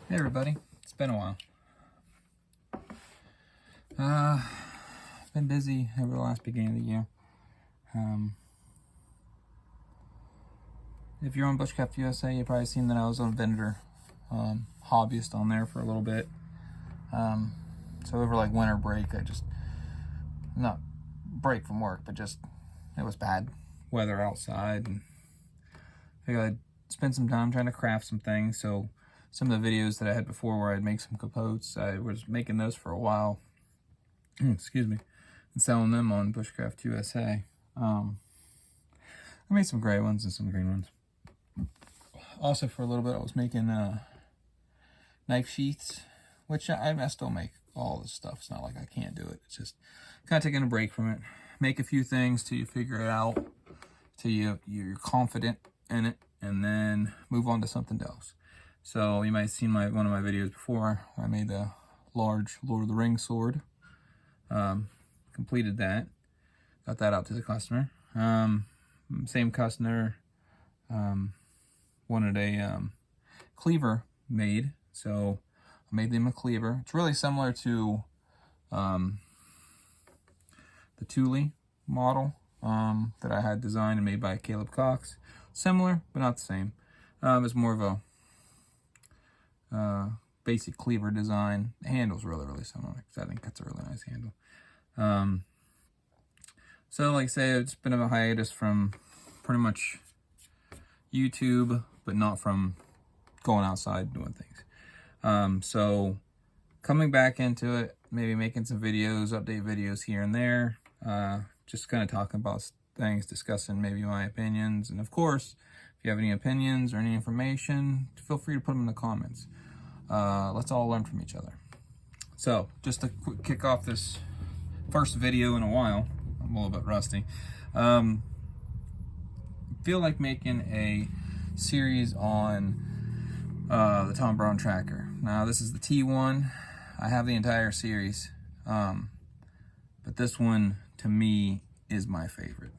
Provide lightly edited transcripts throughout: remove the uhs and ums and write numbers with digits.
Hey everybody, it's been a while. Been busy over the last beginning of the year. If you're on Bushcraft USA, you've probably seen that I was on vendor hobbyist on there for a little bit. So over like winter break, I just, not break from work, but just, it was bad weather outside, and I figured I'd spend some time trying to craft some things. So some of the videos that I had before where I'd make some capotes, I was making those for a while. Excuse me, and selling them on Bushcraft USA. I made some gray ones and some green ones. Also, for a little bit, I was making knife sheaths, which I still make all this stuff. It's not like I can't do it. It's just kind of taking a break from it. Make a few things till you figure it out, till you're confident in it, and then move on to something else. So you might have seen one of my videos before. I made a large Lord of the Rings sword. Completed that. Got that out to the customer. Same customer wanted a cleaver made, so I made them a cleaver. It's really similar to the Thule model that I had designed and made by Caleb Cox. Similar, but not the same. It's more of a basic cleaver design. The handle's really similar, because I think that's a really nice handle. So like I say, it's been a hiatus from pretty much YouTube, but not from going outside doing things. So coming back into it, maybe making some videos, update videos here and there, just kind of talking about things, discussing maybe my opinions. And of course, if you have any opinions or any information, feel free to put them in the comments. Let's all learn from each other. So just to kick off this first video in a while, I'm a little bit rusty. Feel like making a series on the Tom Brown tracker. Now this is the T-1. I have the entire series, but this one to me is my favorite.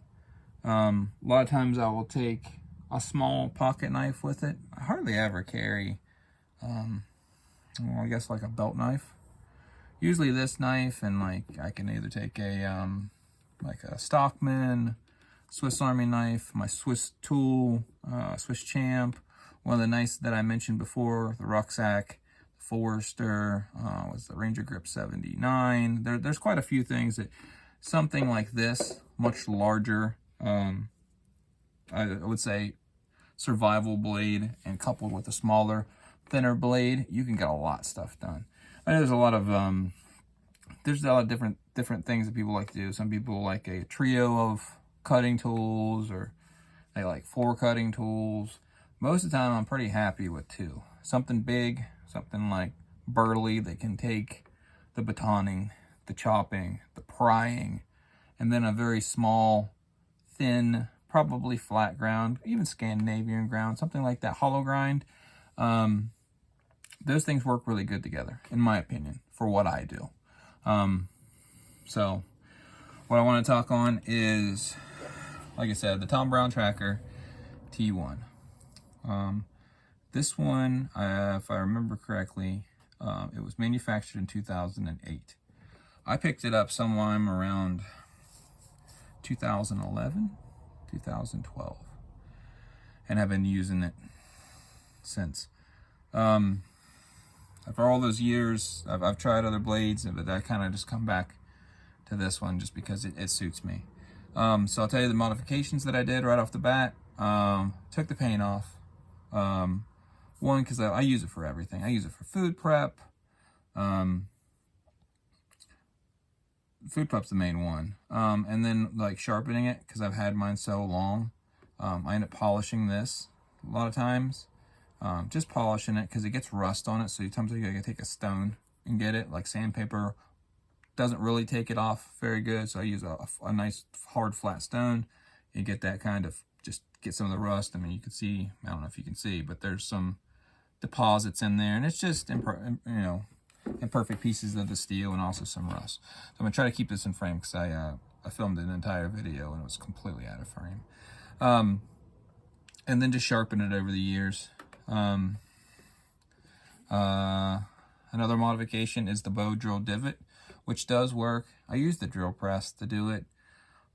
A lot of times I will take a small pocket knife with it. I hardly ever carry, well, I guess like a belt knife. Usually this knife, and like I can either take a like a Stockman, Swiss Army knife, my Swiss tool, Swiss Champ, one of the knives that I mentioned before, the rucksack, the Forester, was the Ranger Grip 79. There's quite a few things that, something like this, much larger, I would say survival blade, and coupled with a smaller, thinner blade, you can get a lot of stuff done. I know there's a lot of different things that people like to do. Some people like a trio of cutting tools, or they like 4 cutting tools. Most of the time I'm pretty happy with 2. Something big, something like burly that can take the batoning, the chopping, the prying, and then a very small, thin, probably flat ground, even Scandinavian ground, something like that, hollow grind. Those things work really good together, in my opinion, for what I do. So what I want to talk on is, like I said, the Tom Brown Tracker T1. This one, if I remember correctly, it was manufactured in 2008. I picked it up sometime around 2011, 2012, and have been using it since. For all those years, I've tried other blades, but I kind of just come back to this one just because it suits me. So I'll tell you the modifications that I did right off the bat. Took the paint off. One, because I use it for everything. I use it for food prep. Food prep's the main one. And then like sharpening it, because I've had mine so long. I end up polishing this a lot of times. Just polishing it because it gets rust on it, so sometimes you gotta take a stone and get it. Like sandpaper doesn't really take it off very good, so I use a nice hard flat stone. You get that kind of, just get some of the rust. I mean, you can see, I don't know if you can see, but there's some deposits in there, and it's just imperfect pieces of the steel and also some rust. So I'm gonna try to keep this in frame because I filmed an entire video and it was completely out of frame. And then just sharpen it over the years. Another modification is the bow drill divot, which does work. I use the drill press to do it.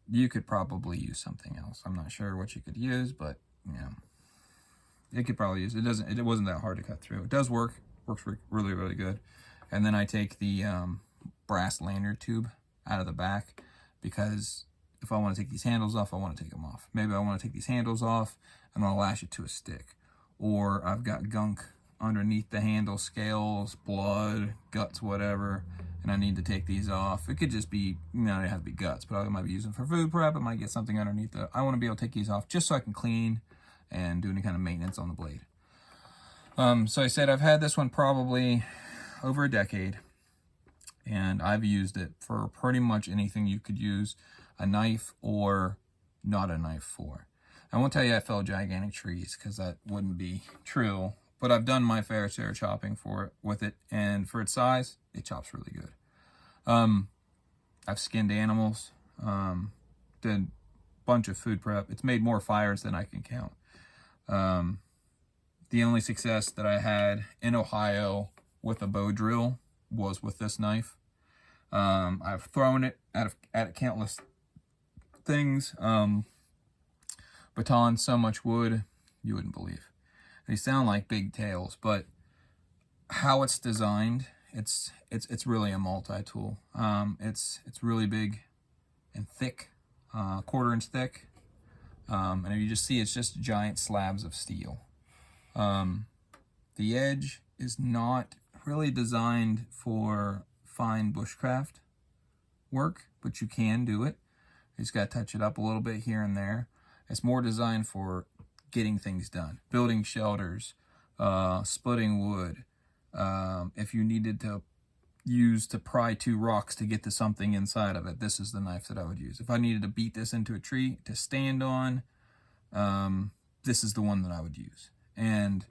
You could probably use something else. I'm not sure what you could use, but yeah, it could probably use. It wasn't that hard to cut through. It does work. Works really, really good. And then I take the brass lanyard tube out of the back, because if I want to take these handles off, I want to take them off. Maybe I want to take these handles off and I'll lash it to a stick. Or I've got gunk underneath the handle, scales, blood, guts, whatever, and I need to take these off. It could just be, you know, it have to be guts, but I might be using for food prep. I might get something underneath it. I want to be able to take these off just so I can clean and do any kind of maintenance on the blade. So I said I've had this one probably over a decade, and I've used it for pretty much anything you could use a knife or not a knife for. I won't tell you I fell gigantic trees, because that wouldn't be true, but I've done my fair share of chopping with it, and for its size, it chops really good. I've skinned animals, did a bunch of food prep. It's made more fires than I can count. The only success that I had in Ohio with a bow drill was with this knife. I've thrown it at countless things. Batons, so much wood, you wouldn't believe. They sound like big tails, but how it's designed, it's really a multi-tool. It's really big and thick, 1/4 inch thick. And if you just see, it's just giant slabs of steel. The edge is not really designed for fine bushcraft work, but you can do it. You just got to touch it up a little bit here and there. It's more designed for getting things done, building shelters, splitting wood. If you needed to use to pry 2 rocks to get to something inside of it, this is the knife that I would use. If I needed to beat this into a tree to stand on, this is the one that I would use. And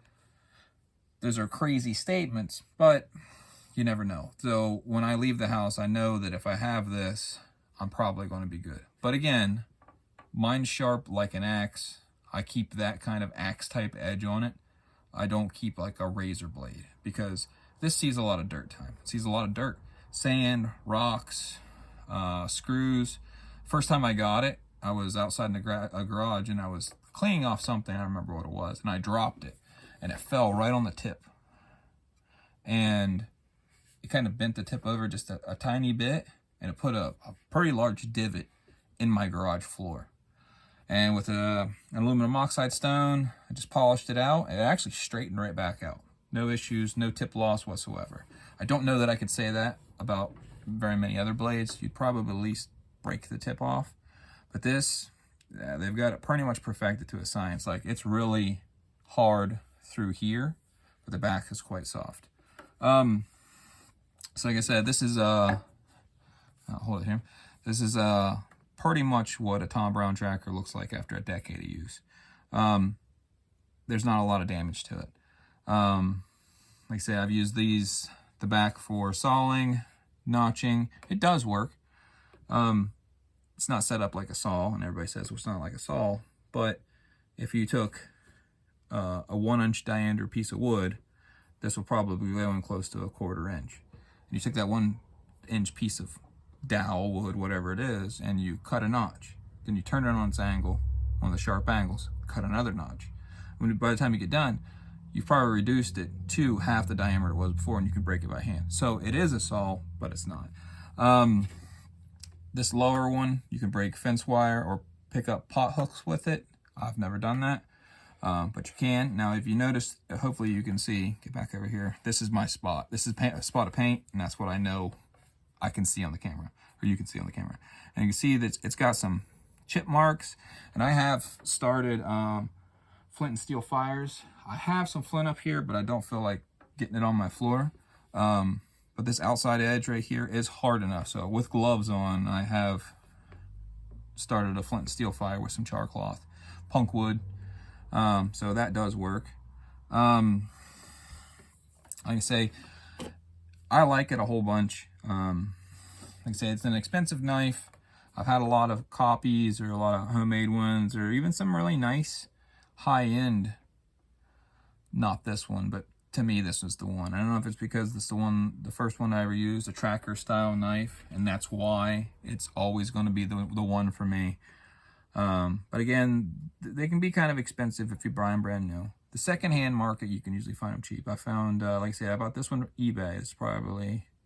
those are crazy statements, but you never know. So when I leave the house, I know that if I have this, I'm probably going to be good. But again, mine's sharp like an axe. I keep that kind of axe type edge on it. I don't keep like a razor blade, because this sees a lot of dirt time. It sees a lot of dirt, sand, rocks, screws. First time I got it, I was outside in a garage and I was cleaning off something. I don't remember what it was, and I dropped it and it fell right on the tip. And it kind of bent the tip over just a tiny bit, and it put a pretty large divot in my garage floor. And with an aluminum oxide stone, I just polished it out, and it actually straightened right back out. No issues, no tip loss whatsoever. I don't know that I could say that about very many other blades. You'd probably at least break the tip off. But this, yeah, they've got it pretty much perfected to a science. Like, it's really hard through here, but the back is quite soft. So like I said, this is I'll hold it here. This is pretty much what a Tom Brown tracker looks like after a decade of use. There's not a lot of damage to it. Like I say, I've used the back for sawing, notching. It does work. It's not set up like a saw, and everybody says, well, it's not like a saw, but if you took a 1 inch diameter piece of wood, this will probably go in close to a 1/4 inch. And you took that 1 inch piece of dowel wood, whatever it is, and you cut a notch. Then you turn it on its angle, one of the sharp angles, cut another notch. By the time you get done, you've probably reduced it to half the diameter it was before, and you can break it by hand. So it is a saw, but it's not. This lower one, you can break fence wire or pick up pot hooks with it. I've never done that, but you can. Now, if you notice, hopefully you can see, get back over here, this is my spot. This is a spot of paint, and that's what I know I can see on the camera, or you can see on the camera. And you can see that it's got some chip marks, and I have started flint and steel fires. I have some flint up here, but I don't feel like getting it on my floor. But this outside edge right here is hard enough. So with gloves on, I have started a flint and steel fire with some char cloth, punk wood. So that does work. Like I say, I like it a whole bunch. Like I say, it's an expensive knife. I've had a lot of copies or a lot of homemade ones, or even some really nice high-end, not this one, but to me, this was the one. I don't know if it's because this is the first one I ever used, a tracker style knife, and that's why it's always going to be the one for me. But again, they can be kind of expensive if you buy them brand new. The secondhand market, you can usually find them cheap. I found, like I said, I bought this one on eBay. It's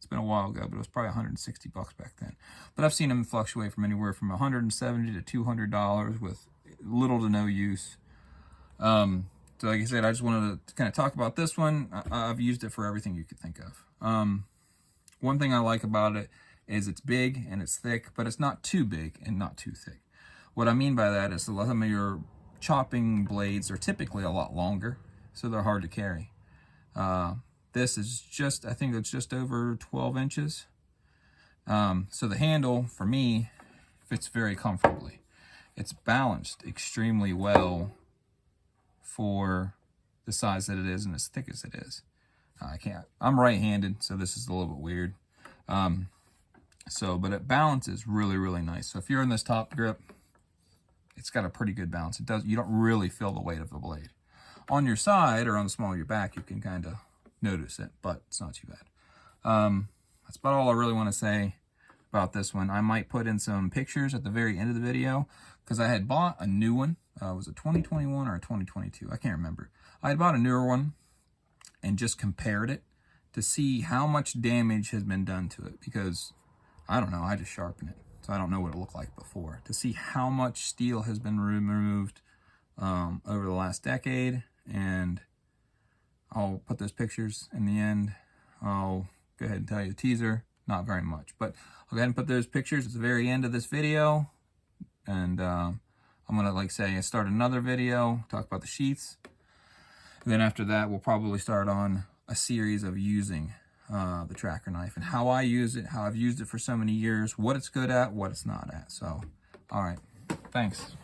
been a while ago, but it was probably 160 bucks back then. But I've seen them fluctuate from anywhere from 170 to $200 with little to no use. So like I said, I just wanted to kind of talk about this one. I've used it for everything you could think of. One thing I like about it is it's big and it's thick, but it's not too big and not too thick. What I mean by that is some of your chopping blades are typically a lot longer, so they're hard to carry. This is just, I think it's just over 12 inches. So the handle, for me, fits very comfortably. It's balanced extremely well for the size that it is and as thick as it is. I'm right-handed, so this is a little bit weird. But it balances really, really nice. So if you're in this top grip, it's got a pretty good balance. You don't really feel the weight of the blade. On your side or on the small of your back, you can kind of notice it, but it's not too bad. That's about all I really want to say about this one. I might put in some pictures at the very end of the video because I had bought a new one. Was it 2021 or 2022? I can't remember. I had bought a newer one and just compared it to see how much damage has been done to it, because I don't know, I just sharpened it, so I don't know what it looked like before, to see how much steel has been removed over the last decade. And I'll put those pictures in the end. I'll go ahead and tell you the teaser, not very much, but I'll go ahead and put those pictures at the very end of this video. And I'm gonna, like say, start another video, talk about the sheaths. And then after that, we'll probably start on a series of using the tracker knife and how I use it, how I've used it for so many years, what it's good at, what it's not at. So, all right, thanks.